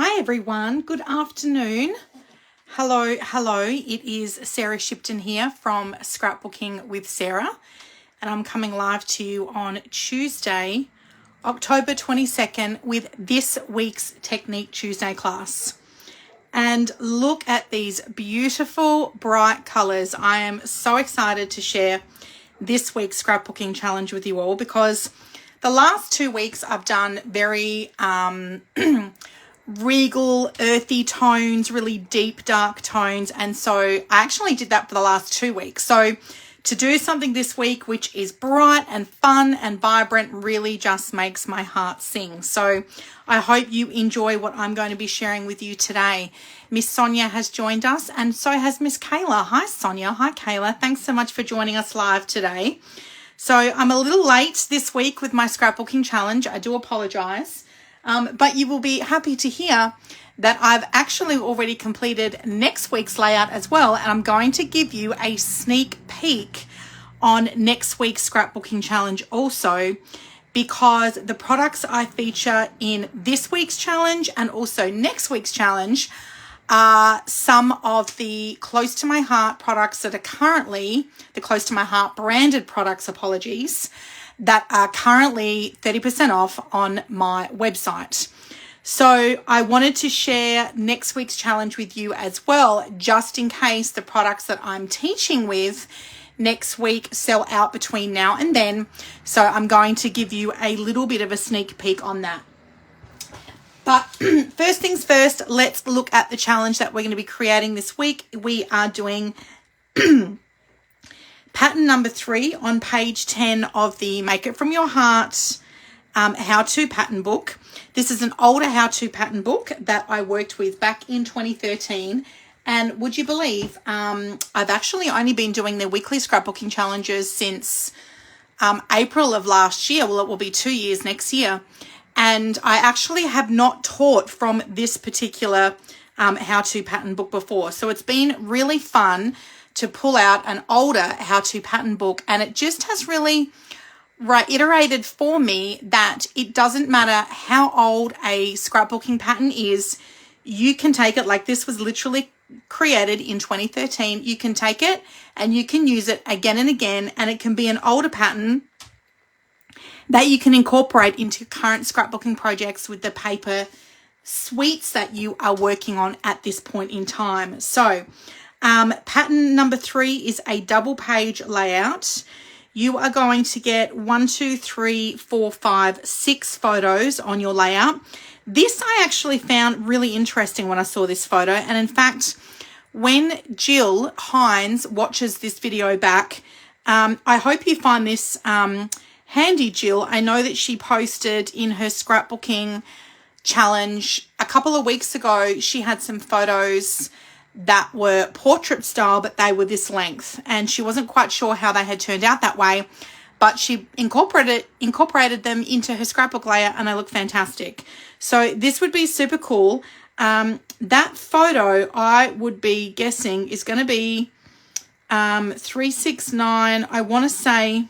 Hi everyone, good afternoon. Hello. It is Sarah Shipton here from Scrapbooking with Sarah, and I'm coming live to you on Tuesday, October 22nd with this week's Technique Tuesday class. And look at these beautiful bright colors. I am so excited to share this week's scrapbooking challenge with you all because the last 2 weeks I've done very regal, earthy tones, really deep, dark tones. And so I actually did that for the last 2 weeks. So to do something this week, which is bright and fun and vibrant, really just makes my heart sing. So I hope you enjoy what I'm going to be sharing with you today. Miss Sonia has joined us, and so has Miss Kayla. Hi, Sonia. Hi, Kayla. Thanks so much for joining us live today. So I'm a little late this week with my scrapbooking challenge. I do apologize. But you will be happy to hear that I've actually already completed next week's layout as well. And I'm going to give you a sneak peek on next week's scrapbooking challenge also, because the products I feature in this week's challenge and also next week's challenge are some of the close to my heart products that are currently the close to my heart branded products, that are currently 30% off on my website. So I wanted to share next week's challenge with you as well, just in case the products that I'm teaching with next week sell out between now and then. So I'm going to give you a little bit of a sneak peek on that. But first things first, let's look at the challenge that we're going to be creating this week. We are doing pattern number 3 on page 10 of the Make It From Your Heart how-to pattern book. This is an older how-to pattern book that I worked with back in 2013. And would you believe I've actually only been doing their weekly scrapbooking challenges since April of last year. Well, it will be 2 years next year. And I actually have not taught from this particular how-to pattern book before. So it's been really fun to pull out an older how-to pattern book, and it just has really reiterated for me that it doesn't matter how old a scrapbooking pattern is, you can take it. Like, this was literally created in 2013. You can take it and you can use it again and again, and it can be an older pattern that you can incorporate into current scrapbooking projects with the paper suites that you are working on at this point in time. So pattern number 3 is a double page layout. You are going to get 6 photos on your layout. This I actually found really interesting when I saw this photo. And in fact, when Jill Hines watches this video back, I hope you find this handy, Jill. I know that she posted in her scrapbooking challenge a couple of weeks ago, she had some photos that were portrait style, but they were this length, and she wasn't quite sure how they had turned out that way, but she incorporated them into her scrapbook layout, and they look fantastic. So this would be super cool. That photo, I would be guessing, is going to be 369. I want to say,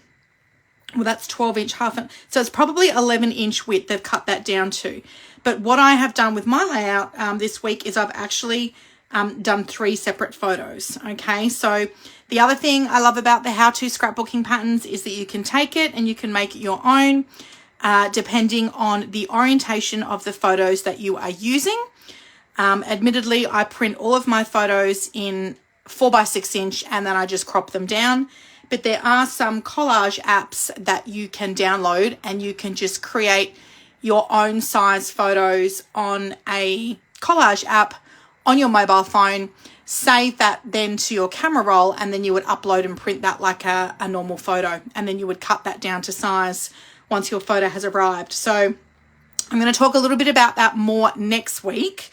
well, that's 12-inch half. So it's probably 11-inch width they've cut that down to. But what I have done with my layout this week is I've actually done 3 separate photos. Okay, so the other thing I love about the how-to scrapbooking patterns is that you can take it and you can make it your own depending on the orientation of the photos that you are using. Admittedly, I print all of my photos in 4x6 inch and then I just crop them down. But there are some collage apps that you can download, and you can just create your own size photos on a collage app on your mobile phone, save that then to your camera roll, and then you would upload and print that like a normal photo. And then you would cut that down to size once your photo has arrived. So I'm going to talk a little bit about that more next week.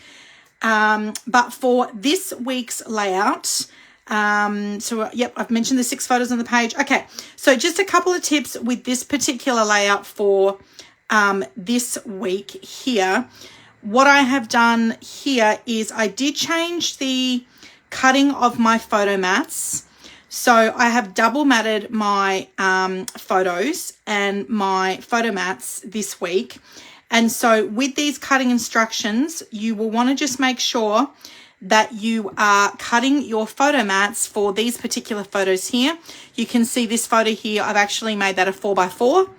But for this week's layout, yep, I've mentioned the 6 photos on the page. Okay, so just a couple of tips with this particular layout for this week here. What I have done here is I did change the cutting of my photo mats. So I have double matted my photos and my photo mats this week. And so with these cutting instructions, you will want to just make sure that you are cutting your photo mats for these particular photos here. You can see this photo here, I've actually made that a 4x4.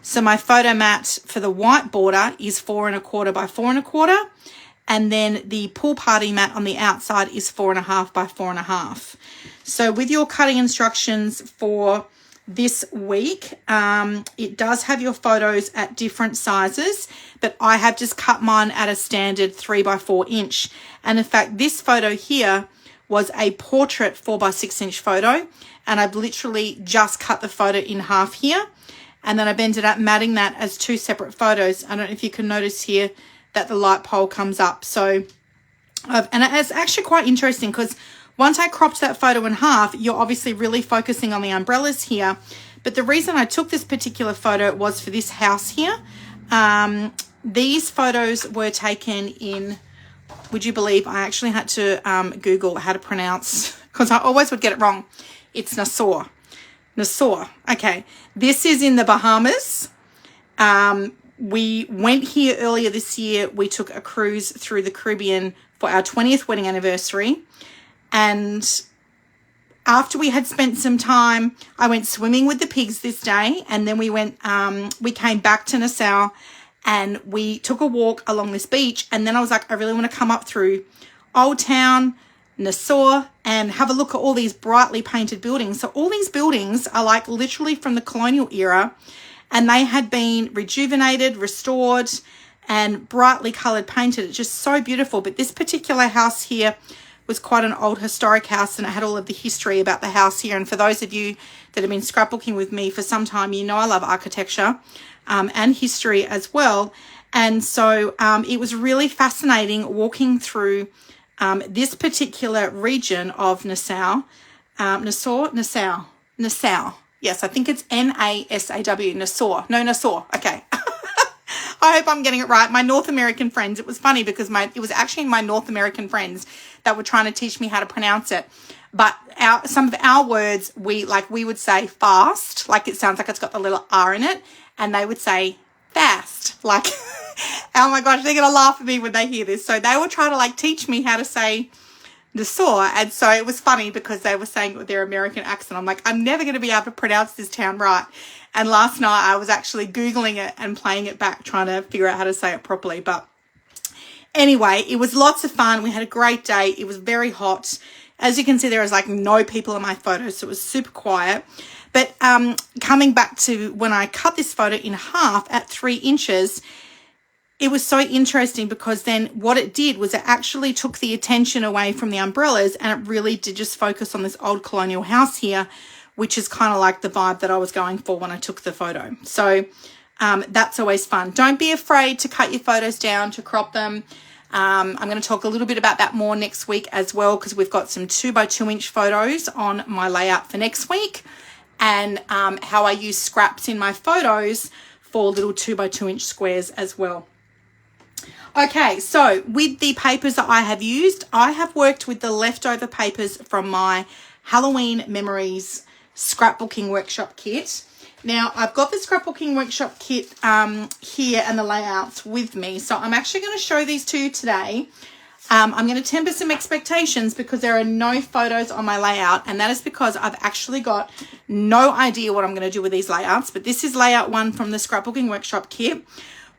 So my photo mat for the white border is 4¼ by 4¼ and then the pool party mat on the outside is 4½ by 4½. So with your cutting instructions for this week, it does have your photos at different sizes, but I have just cut mine at a standard 3x4 inch. And in fact, this photo here was a portrait 4x6 inch photo, and I've literally just cut the photo in half here, and then I've ended up matting that as two separate photos. I don't know if you can notice here that the light pole comes up. So, and it's actually quite interesting because once I cropped that photo in half, you're obviously really focusing on the umbrellas here. But the reason I took this particular photo was for this house here. These photos were taken in, would you believe, I actually had to Google how to pronounce, because I always would get it wrong. It's Nassau. Nassau. Okay. This is in the Bahamas. We went here earlier this year. We took a cruise through the Caribbean for our 20th wedding anniversary. And after we had spent some time, I went swimming with the pigs this day. And then we came back to Nassau and we took a walk along this beach. And then I was like, I really want to come up through Old Town, Nassau, and have a look at all these brightly painted buildings. So all these buildings are like literally from the colonial era, and they had been rejuvenated, restored, and brightly coloured painted. It's just so beautiful. But this particular house here was quite an old historic house, and it had all of the history about the house here. And for those of you that have been scrapbooking with me for some time, you know I love architecture and history as well. And so it was really fascinating walking through this particular region of Nassau. Nassau. Yes, I think it's Nasaw. Nassau. Okay. I hope I'm getting it right. My North American friends, it was funny because it was actually my North American friends that were trying to teach me how to pronounce it. But some of our words, we would say fast, like it sounds like it's got the little R in it, and they would say fast. Like, oh my gosh, they're going to laugh at me when they hear this. So they were trying to teach me how to say Nassau, and so it was funny because they were saying it with their American accent. I'm like, I'm never going to be able to pronounce this town right. And last night I was actually Googling it and playing it back, trying to figure out how to say it properly. But anyway, it was lots of fun. We had a great day. It was very hot. As you can see, there was no people in my photos, so it was super quiet. But coming back to when I cut this photo in half at 3 inches, it was so interesting because then what it did was it actually took the attention away from the umbrellas, and it really did just focus on this old colonial house here, which is kind of like the vibe that I was going for when I took the photo. So that's always fun. Don't be afraid to cut your photos down, to crop them. I'm going to talk a little bit about that more next week as well, because we've got some 2x2 inch photos on my layout for next week, and how I use scraps in my photos for little 2x2 inch squares as well. Okay, so with the papers that I have used, I have worked with the leftover papers from my Halloween Memories scrapbooking workshop kit. Now, I've got the scrapbooking workshop kit here and the layouts with me. So I'm actually going to show these to you today. I'm going to temper some expectations because there are no photos on my layout, and that is because I've actually got no idea what I'm going to do with these layouts. But this is layout 1 from the scrapbooking workshop kit.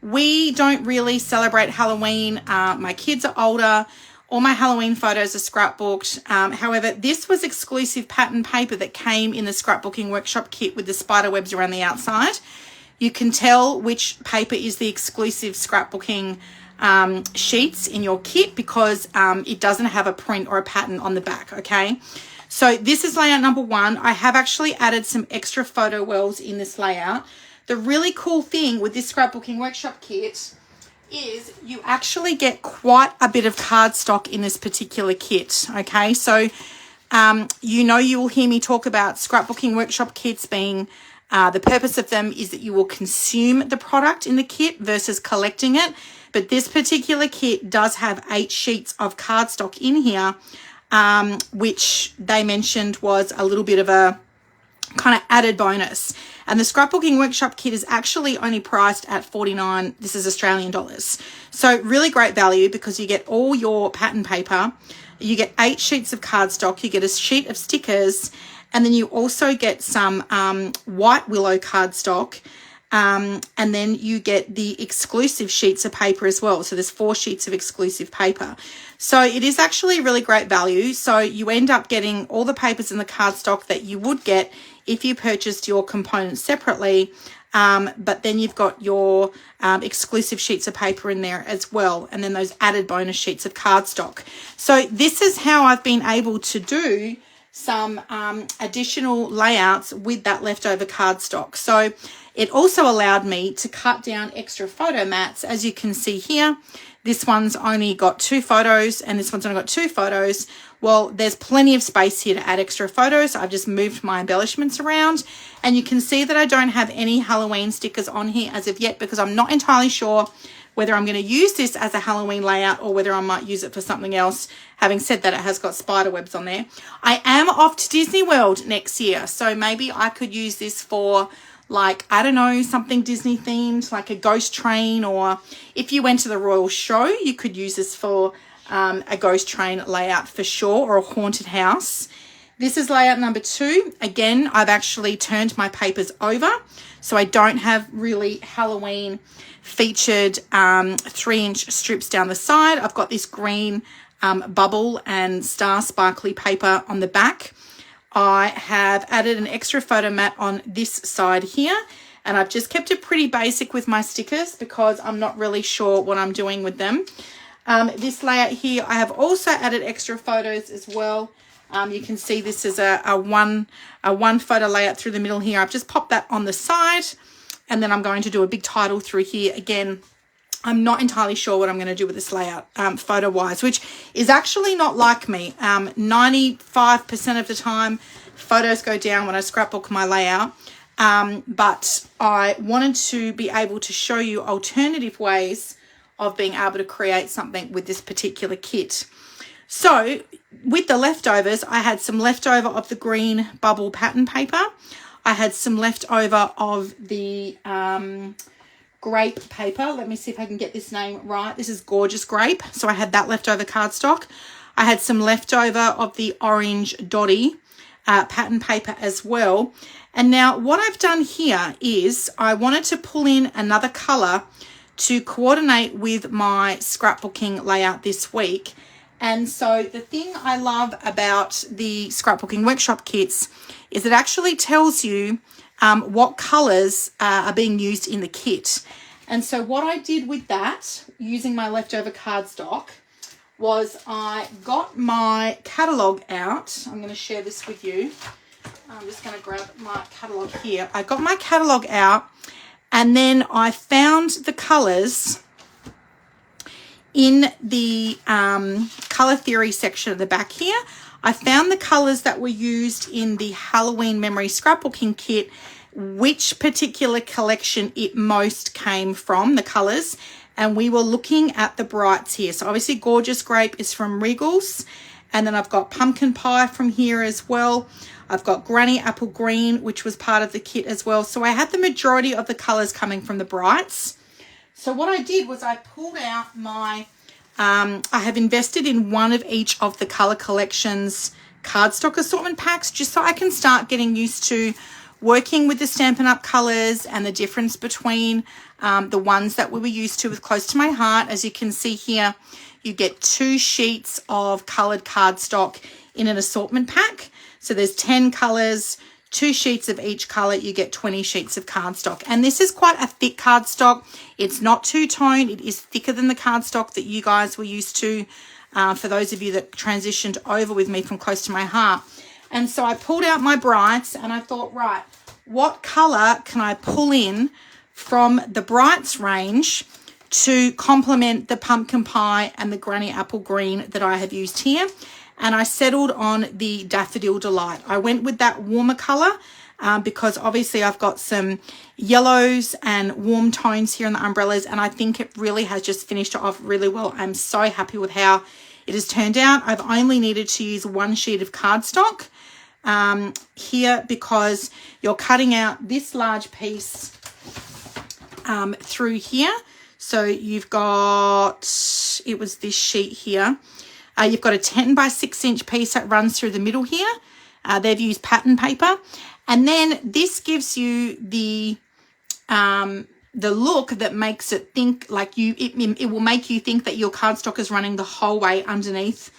We don't really celebrate Halloween. My kids are older. All my Halloween photos are scrapbooked. However, this was exclusive pattern paper that came in the scrapbooking workshop kit with the spider webs around the outside. You can tell which paper is the exclusive scrapbooking sheets in your kit because it doesn't have a print or a pattern on the back, okay? So this is layout number 1. I have actually added some extra photo wells in this layout. The really cool thing with this scrapbooking workshop kit is you actually get quite a bit of cardstock in this particular kit, okay? So you will hear me talk about scrapbooking workshop kits being, the purpose of them is that you will consume the product in the kit versus collecting it. But this particular kit does have 8 sheets of cardstock in here, which they mentioned was a little bit of a kind of added bonus. And the Scrapbooking Workshop kit is actually only priced at $49. This is Australian dollars. So really great value because you get all your pattern paper, you get 8 sheets of cardstock, you get a sheet of stickers, and then you also get some white willow cardstock. And then you get the exclusive sheets of paper as well. So there's 4 sheets of exclusive paper. So it is actually really great value. So you end up getting all the papers in the cardstock that you would get if you purchased your components separately. But then you've got your exclusive sheets of paper in there as well. And then those added bonus sheets of cardstock. So this is how I've been able to do some additional layouts with that leftover cardstock. So it also allowed me to cut down extra photo mats. As you can see here, this one's only got 2 photos and this one's only got 2 photos. Well, there's plenty of space here to add extra photos. I've just moved my embellishments around, and you can see that I don't have any Halloween stickers on here as of yet because I'm not entirely sure whether I'm going to use this as a Halloween layout or whether I might use it for something else. Having said that, it has got spider webs on there. I am off to Disney World next year, so maybe I could use this for, like, I don't know, something Disney themed, like a ghost train, or if you went to the Royal Show, you could use this for a ghost train layout for sure, or a haunted house. This is layout number 2. Again, I've actually turned my papers over, so I don't have really Halloween featured 3-inch strips down the side. I've got this green bubble and star sparkly paper on the back. I have added an extra photo mat on this side here, and I've just kept it pretty basic with my stickers because I'm not really sure what I'm doing with them. This layout here, I have also added extra photos as well. You can see this is a one photo layout through the middle here. I've just popped that on the side, and then I'm going to do a big title through here. Again, I'm not entirely sure what I'm going to do with this layout photo wise, which is actually not like me. 95% of the time photos go down when I scrapbook my layout. But I wanted to be able to show you alternative ways of being able to create something with this particular kit. So with the leftovers, I had some leftover of the green bubble pattern paper. I had some leftover of the grape paper. Let me see if I can get this name right. This is Gorgeous Grape. So I had that leftover cardstock. I had some leftover of the orange dotty pattern paper as well. And now what I've done here is I wanted to pull in another color to coordinate with my scrapbooking layout this week. And so the thing I love about the Scrapbooking Workshop kits is it actually tells you what colors are being used in the kit. And so what I did with that, using my leftover cardstock, was I got my catalogue out. I'm going to share this with you. I'm just going to grab my catalogue here. I got my catalogue out, and then I found the colours in the colour theory section at the back here. I found the colours that were used in the Halloween Memory Scrapbooking Kit, which particular collection it most came from, the colours, and we were looking at the brights here. So obviously Gorgeous Grape is from Regals, and then I've got Pumpkin Pie from here as well. I've got Granny Apple Green, which was part of the kit as well. So I had the majority of the colours coming from the brights. So what I did was I pulled out my, I have invested in one of each of the colour collections cardstock assortment packs, just so I can start getting used to working with the Stampin' Up! Colours and the difference between the ones that we were used to with Close to My Heart. As you can see here, you get 2 sheets of coloured cardstock in an assortment pack. So there's 10 colours, 2 sheets of each colour, you get 20 sheets of cardstock. And this is quite a thick cardstock. It's not two-tone. It is thicker than the cardstock that you guys were used to, for those of you that transitioned over with me from Close to My Heart. And so I pulled out my brights and I thought, right, what colour can I pull in from the brights range to complement the Pumpkin Pie and the Granny Apple Green that I have used here? And I settled on the Daffodil Delight. I went with that warmer colour because obviously I've got some yellows and warm tones here in the umbrellas, and I think it really has just finished off really well. I'm so happy with how it has turned out. I've only needed to use 1 sheet of cardstock here because you're cutting out this large piece through here. So you've got, it was this sheet here. You've got a 10 by 6 inch piece that runs through the middle here. They've used pattern paper. And then this gives you the look that makes it think like it will make you think that your cardstock is running the whole way underneath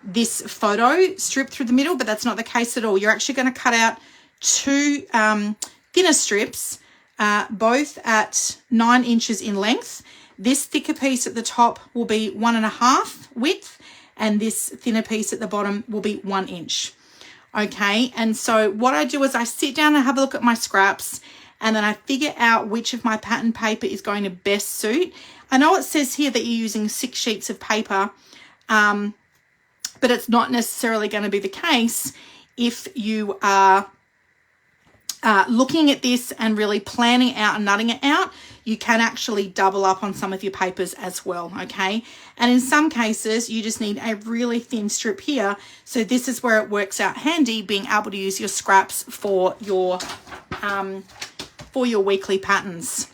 this photo strip through the middle, but that's not the case at all. You're actually going to cut out two thinner strips, both at 9 inches in length. This thicker piece at the top will be 1.5 width, and this thinner piece at the bottom will be 1 inch. Okay, and so what I do is I sit down and have a look at my scraps, and then I figure out which of my pattern paper is going to best suit. I know it says here that you're using 6 sheets of paper, but it's not necessarily going to be the case if you are looking at this and really planning it out and nutting it out. You can actually double up on some of your papers as well, okay? And in some cases, you just need a really thin strip here. So this is where it works out handy, being able to use your scraps for your weekly patterns.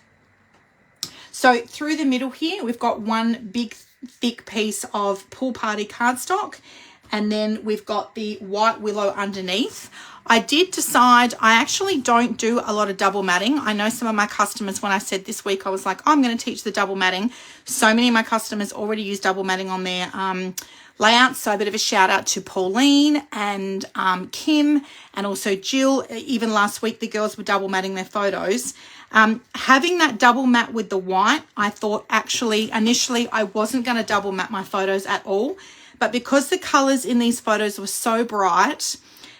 So through the middle here, we've got one big thick piece of Pool Party cardstock, and then we've got the white willow underneath. I did decide I actually don't do a lot of double matting. I know some of my customers, when I said this week, I was like, oh, I'm going to teach the double matting. So many of my customers already use double matting on their layouts. So a bit of a shout out to Pauline and Kim and also Jill. Even last week, the girls were double matting their photos. Having that double mat with the white, I thought actually initially I wasn't going to double mat my photos at all. But because the colors in these photos were so bright,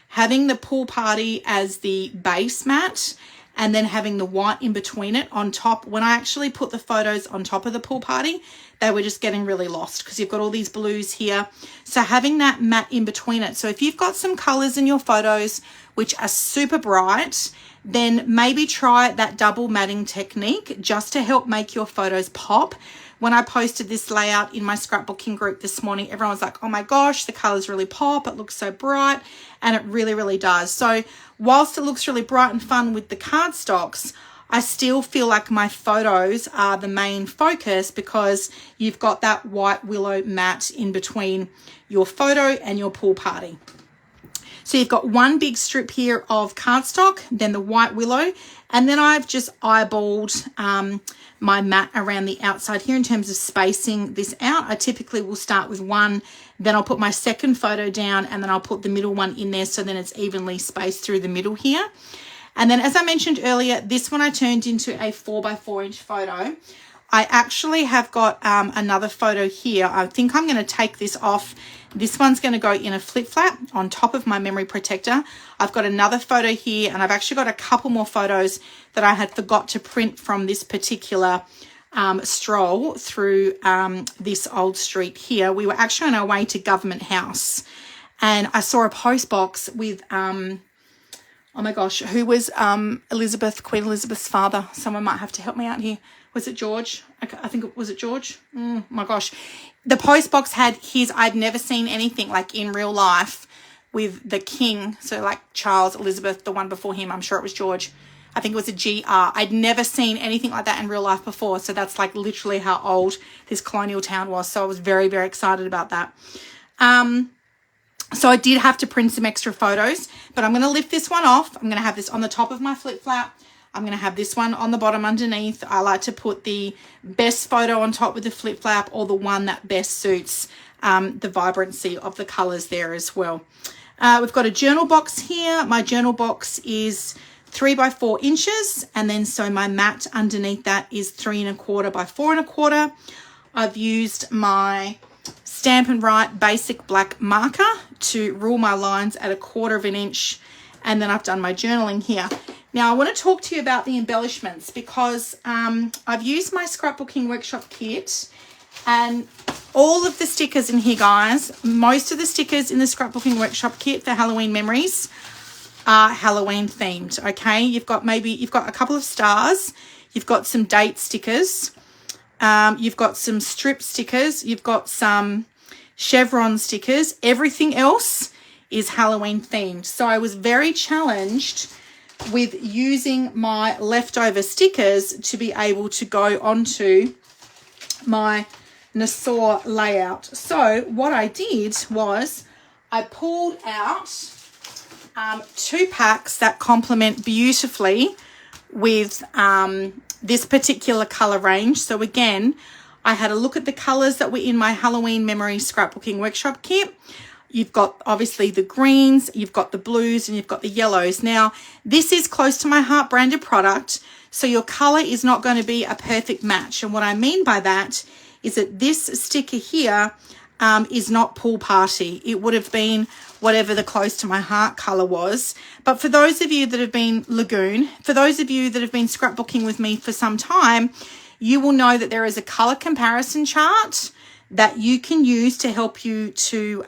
having the Pool Party as the base mat and then having the white in between it on top, when I actually put the photos on top of the Pool Party, they were just getting really lost because you've got all these blues here. So having that matte in between it. So if you've got some colors in your photos which are super bright, then maybe try that double matting technique just to help make your photos pop. When I posted this layout in my scrapbooking group this morning, everyone was like, oh my gosh, the colors really pop. It looks so bright. And it really, really does. So whilst it looks really bright and fun with the cardstocks, I still feel like my photos are the main focus because you've got that white willow matte in between your photo and your Pool Party. So you've got one big strip here of cardstock, then the white willow, and then I've just eyeballed my mat around the outside here in terms of spacing this out. I typically will start with one, then I'll put my second photo down, and then I'll put the middle one in there so then it's evenly spaced through the middle here. And then as I mentioned earlier, this one I turned into a 4x4 inch photo. I actually have got another photo here. I think I'm going to take this off. This one's going to go in a flip flap on top of my memory protector. I've got another photo here, and I've actually got a couple more photos that I had forgot to print from this particular stroll through this old street here. We were actually on our way to Government House, and I saw a post box with oh my gosh, who was Queen Elizabeth's father? Someone might have to help me out here. Was it George? I think it was it George? My gosh. The post box had his, I'd never seen anything like in real life with the king. So like Charles, Elizabeth, the one before him, I'm sure it was George. I think it was a GR. I'd never seen anything like that in real life before. So that's like literally how old this colonial town was. So I was very, very excited about that. So I did have to print some extra photos, but I'm going to lift this one off. I'm going to have this on the top of my flip flap. I'm going to have this one on the bottom underneath. I like to put the best photo on top with the flip flap, or the one that best suits the vibrancy of the colors there as well. We've got a journal box here. My journal box is 3x4 inches. And then so my mat underneath that is 3.25 by 4.25. I've used my Stampin' Write basic black marker to rule my lines at 1/4 inch. And then I've done my journaling here. Now, I want to talk to you about the embellishments because I've used my scrapbooking workshop kit, and all of the stickers in here, guys, most of the stickers in the scrapbooking workshop kit for Halloween memories are Halloween themed, okay? You've got a couple of stars, you've got some date stickers, you've got some strip stickers, you've got some chevron stickers. Everything else is Halloween themed. So I was very challenged with using my leftover stickers to be able to go onto my Nassau layout. So what I did was I pulled out 2 packs that complement beautifully with this particular color range. So again, I had a look at the colors that were in my Halloween Memories Scrapbooking Workshop kit. You've got obviously the greens, you've got the blues, and you've got the yellows. Now, this is close to my heart branded product, so your color is not going to be a perfect match. And what I mean by that is that this sticker here is not pool party. It would have been whatever the close to my heart color was. But for those of you that have been Lagoon, for those of you that have been scrapbooking with me for some time, you will know that there is a color comparison chart that you can use to help you to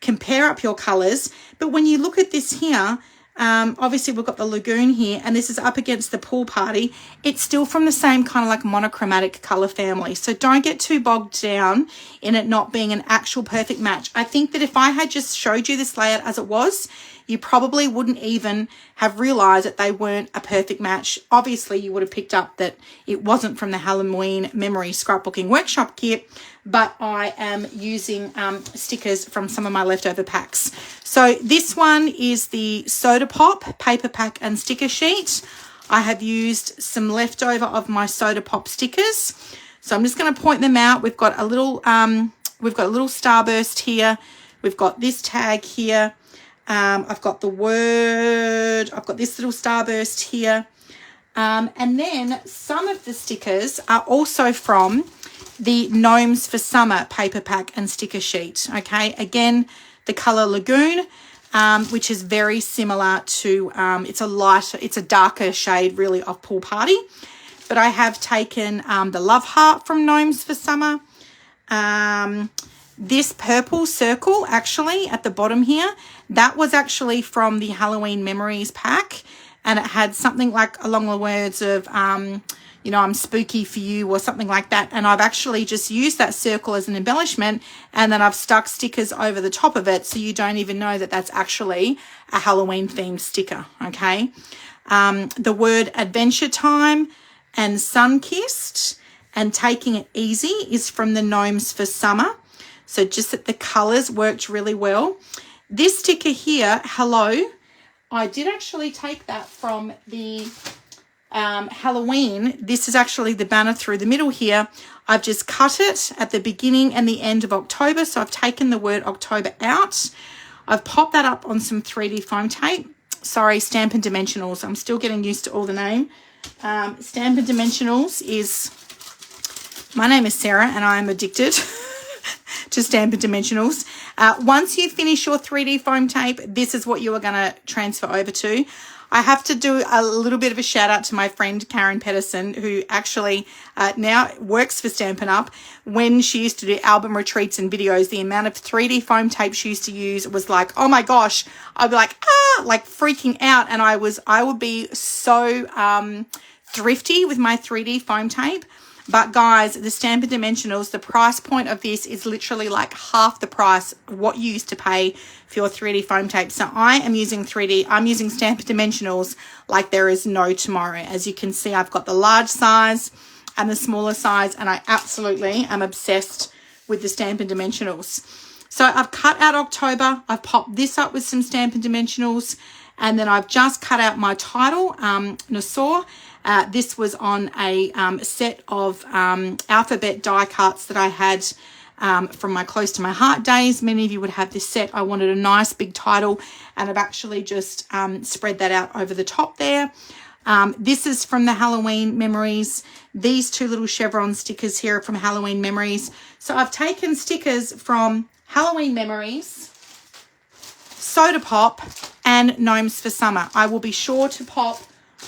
compare up your colors. But when you look at this here, obviously we've got the Lagoon here, and this is up against the Pool Party. It's still from the same kind of like monochromatic color family. So don't get too bogged down in it not being an actual perfect match. I think that if I had just showed you this layout as it was, you probably wouldn't even have realized that they weren't a perfect match. Obviously, you would have picked up that it wasn't from the Halloween Memory Scrapbooking Workshop kit, but I am using stickers from some of my leftover packs. So this one is the Soda Pop paper pack and sticker sheet. I have used some leftover of my Soda Pop stickers. So I'm just going to point them out. We've got a little starburst here. We've got this tag here. I've got the word, I've got this little starburst here. And then some of the stickers are also from the Gnomes for Summer paper pack and sticker sheet. Okay, again, the color Lagoon, which is very similar to, it's a darker shade really of Pool Party. But I have taken the Love Heart from Gnomes for Summer. This purple circle actually at the bottom here, that was actually from the Halloween Memories pack, and it had something like along the words of, you know, I'm spooky for you or something like that. And I've actually just used that circle as an embellishment, and then I've stuck stickers over the top of it so you don't even know that that's actually a Halloween themed sticker, okay? The word Adventure Time and Sun-Kissed and Taking It Easy is from the Gnomes for Summer. So just that the colors worked really well. This sticker here, Hello, I did actually take that from the Halloween. This is actually the banner through the middle here. I've just cut it at the beginning and the end of October. So I've taken the word October out. I've popped that up on some 3D foam tape. Sorry, Stampin' Dimensionals. I'm still getting used to all the name. Stampin' Dimensionals is, my name is Sarah and I am addicted to Stampin' Dimensionals. Once you finish your 3D foam tape, this is what you are going to transfer over to. I have to do a little bit of a shout out to my friend Karen Pedersen, who actually now works for Stampin' Up. When she used to do album retreats and videos, the amount of 3D foam tape she used to use was like, oh my gosh, I'd be like, like freaking out. And I would be so thrifty with my 3D foam tape. But guys, the Stampin' Dimensionals, the price point of this is literally like half the price of what you used to pay for your 3D foam tape. So I'm using Stampin' Dimensionals like there is no tomorrow. As you can see, I've got the large size and the smaller size, and I absolutely am obsessed with the Stampin' Dimensionals. So I've cut out October. I've popped this up with some Stampin' Dimensionals, and then I've just cut out my title, Nassau. This was on a set of alphabet die cuts that I had from my Close to My Heart days. Many of you would have this set. I wanted a nice big title, and I've actually just spread that out over the top there. This is from the Halloween Memories. These two little chevron stickers here are from Halloween Memories. So I've taken stickers from Halloween Memories, Soda Pop, and Gnomes for Summer. I will be sure to pop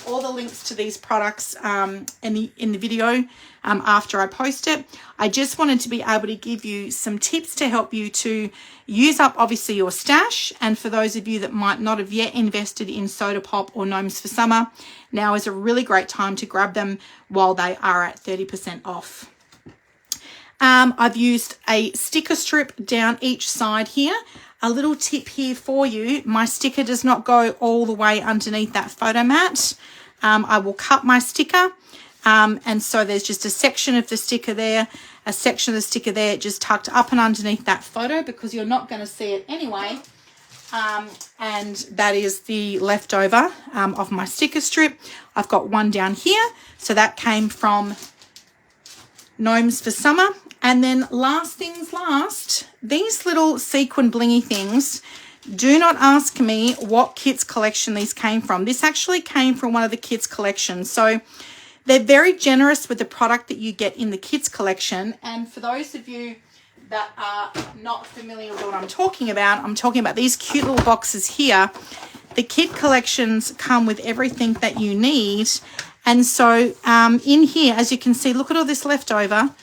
all the links to these products in the video after I post it. I just wanted to be able to give you some tips to help you to use up obviously your stash, and for those of you that might not have yet invested in Soda Pop or Gnomes for Summer, now is a really great time to grab them while they are at 30% off. I've used a sticker strip down each side here. a little tip here for you. My sticker does not go all the way underneath that photo mat. I will cut my sticker. And so there's just a section of the sticker there, a section of the sticker there, just tucked up and underneath that photo because you're not going to see it anyway. And that is the leftover of my sticker strip. I've got one down here. So that came from Gnomes for Summer. And then last things last, these little sequin blingy things, do not ask me what kids collection these came from. This actually came from one of the kids collections. So they're very generous with the product that you get in the kids collection. And for those of you that are not familiar with what I'm talking about these cute little boxes here. The kid collections come with everything that you need. And so in here, as you can see, look at all this leftover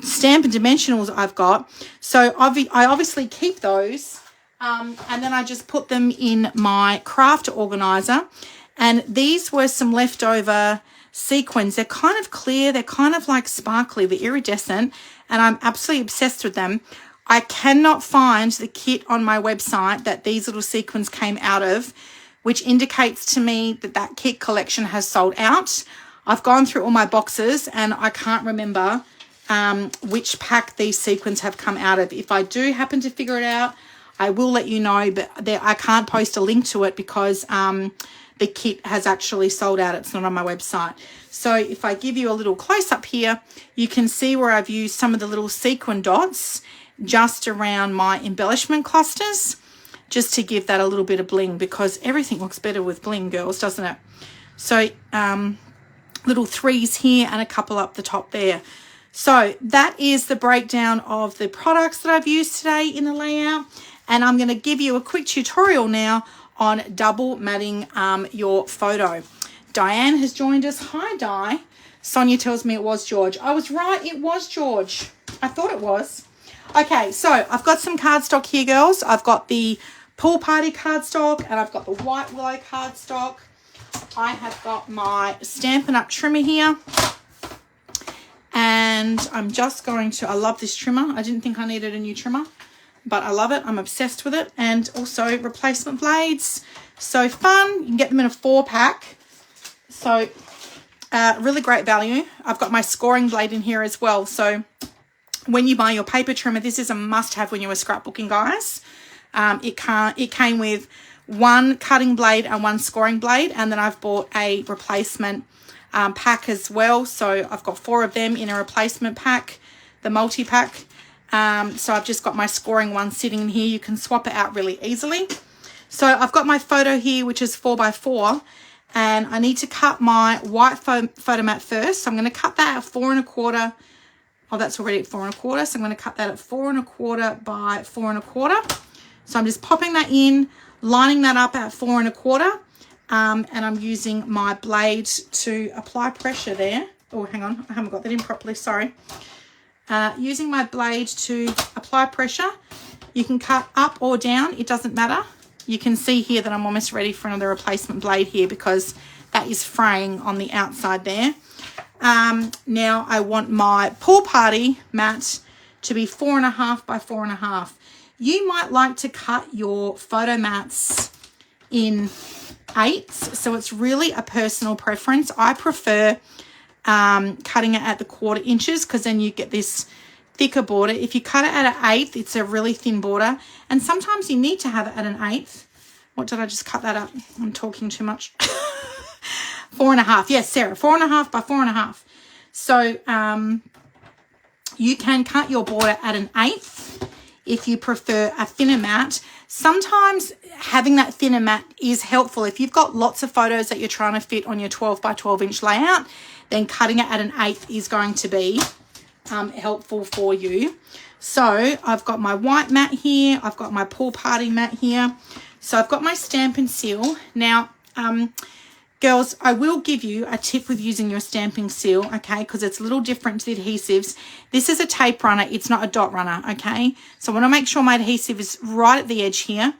stamp and dimensionals I've got. So I obviously keep those and then I just put them in my craft organizer. And these were some leftover sequins. They're kind of clear. They're kind of like sparkly. They're iridescent. And I'm absolutely obsessed with them. I cannot find the kit on my website that these little sequins came out of, which indicates to me that that kit collection has sold out. I've gone through all my boxes and I can't remember which pack these sequins have come out of. If I do happen to figure it out, I will let you know, but I can't post a link to it because the kit has actually sold out. It's not on my website. So if I give you a little close up here, you can see where I've used some of the little sequin dots just around my embellishment clusters, just to give that a little bit of bling, because everything looks better with bling, girls, doesn't it? So little threes here and a couple up the top there. So that is the breakdown of the products that I've used today in the layout. And I'm going to give you a quick tutorial now on double matting your photo. Diane has joined us. Hi, Di. Sonia tells me it was George. I was right. It was George. I thought it was. Okay, so I've got some cardstock here, girls. I've got the Pool Party cardstock and I've got the White Willow cardstock. I have got my Stampin' Up! Trimmer here. And I'm just going to, I love this trimmer. I didn't think I needed a new trimmer, but I love it. I'm obsessed with it. And also replacement blades. So fun. You can get them in a 4-pack. So really great value. I've got my scoring blade in here as well. So when you buy your paper trimmer, this is a must-have when you're scrapbooking, guys. It came with one cutting blade and one scoring blade, and then I've bought a replacement pack as well. So I've got 4 of them in a replacement pack, the multi-pack. So I've just got my scoring one sitting in here. You can swap it out really easily. So I've got my photo here, which is 4x4, and I need to cut my white photo mat first. So I'm going to cut that at 4 1/4. Oh, that's already at 4 1/4. So I'm going to cut that at 4 1/4 by 4 1/4. So I'm just popping that in, lining that up at 4 1/4. And I'm using my blade to apply pressure there. Oh, hang on. I haven't got that in properly. Sorry. Using my blade to apply pressure. You can cut up or down. It doesn't matter. You can see here that I'm almost ready for another replacement blade here because that is fraying on the outside there. Now I want my Pool Party mat to be 4 1/2 by 4 1/2. You might like to cut your photo mats in 8s, so it's really a personal preference. I prefer cutting it at the 1/4 inches because then you get this thicker border. If you cut it at an 1/8, it's a really thin border, and sometimes you need to have it at an 1/8. What did I just cut that up? I'm talking too much. 4 1/2. Yes, Sarah, 4 1/2 by 4 1/2. So you can cut your border at an 1/8 if you prefer a thinner mat. Sometimes having that thinner mat is helpful. If you've got lots of photos that you're trying to fit on your 12 by 12 inch layout, then cutting it at an 1/8 is going to be helpful for you. So I've got my white mat here. I've got my Pool Party mat here. So I've got my Stampin' Seal. Now, girls, I will give you a tip with using your stamping seal, okay, because it's a little different to the adhesives. This is a tape runner. It's not a dot runner, okay? So I want to make sure my adhesive is right at the edge here.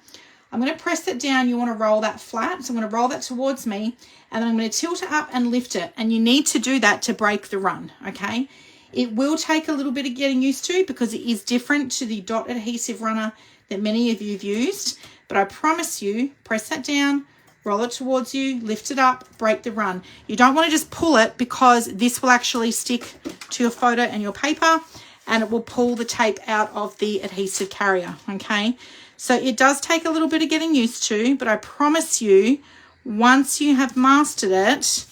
I'm going to press it down. You want to roll that flat. So I'm going to roll that towards me, and then I'm going to tilt it up and lift it. And you need to do that to break the run, okay? It will take a little bit of getting used to because it is different to the dot adhesive runner that many of you have used. But I promise you, press that down, roll it towards you, lift it up, break the run. You don't want to just pull it because this will actually stick to your photo and your paper, and it will pull the tape out of the adhesive carrier, okay? So it does take a little bit of getting used to, but I promise you, once you have mastered it,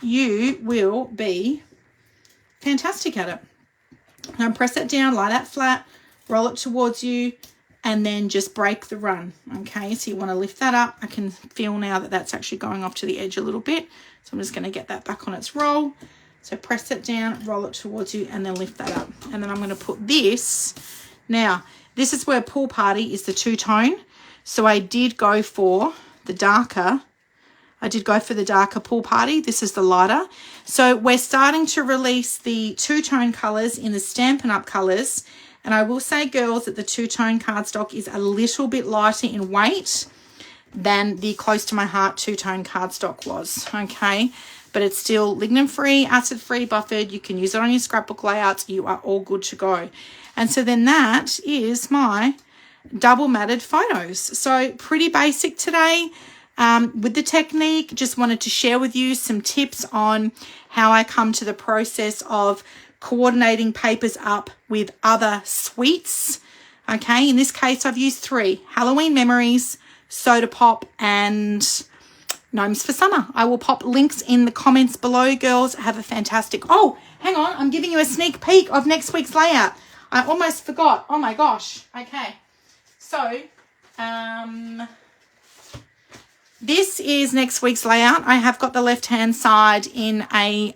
you will be fantastic at it. Now press it down, lie that flat, roll it towards you, and then just break the run, okay? So you want to lift that up. I can feel now that that's actually going off to the edge a little bit. So I'm just going to get that back on its roll. So press it down, roll it towards you, and then lift that up. And then I'm going to put this. Now, this is where Pool Party is the two-tone. So I did go for the darker. Pool Party. This is the lighter. So we're starting to release the two-tone colours in the Stampin' Up! Colours. And I will say, girls, that the two-tone cardstock is a little bit lighter in weight than the Close to My Heart two-tone cardstock was, okay? But it's still lignin-free, acid-free, buffered. You can use it on your scrapbook layouts. You are all good to go. And so then that is my double matted photos. So pretty basic today with the technique. Just wanted to share with you some tips on how I come to the process of coordinating papers up with other sweets. Okay, in this case, I've used 3: Halloween Memories, Soda Pop, and Gnomes for Summer. I will pop links in the comments below, girls. Have a fantastic... Oh, hang on. I'm giving you a sneak peek of next week's layout. I almost forgot. Oh, my gosh. Okay. So, this is next week's layout. I have got the left-hand side in a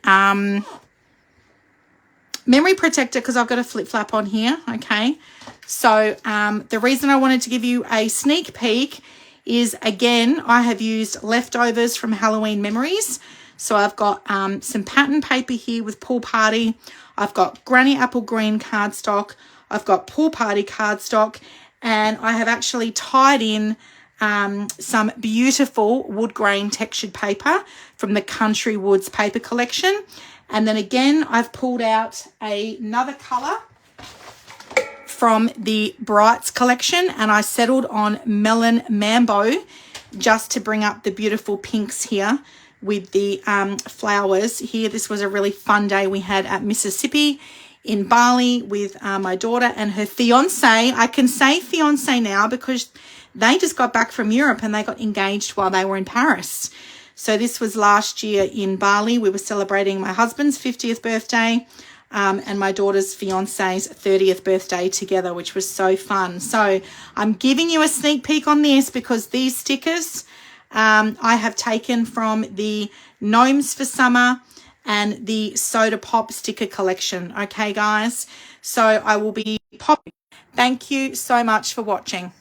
memory protector because I've got a flip-flap on here, okay? So, the reason I wanted to give you a sneak peek is, again, I have used leftovers from Halloween Memories. So I've got some pattern paper here with Pool Party. I've got Granny Apple Green cardstock. I've got Pool Party cardstock. And I have actually tied in some beautiful wood grain textured paper from the Country Woods paper collection. And then again, I've pulled out another colour from the Brights collection, and I settled on Melon Mambo just to bring up the beautiful pinks here with the flowers here. This was a really fun day we had at Mississippi in Bali with my daughter and her fiance. I can say fiance now because they just got back from Europe and they got engaged while they were in Paris. So this was last year in Bali. We were celebrating my husband's 50th birthday and my daughter's fiance's 30th birthday together, which was so fun. So I'm giving you a sneak peek on this because these stickers I have taken from the Gnomes for Summer and the Soda Pop sticker collection. Okay, guys? So I will be popping. Thank you so much for watching.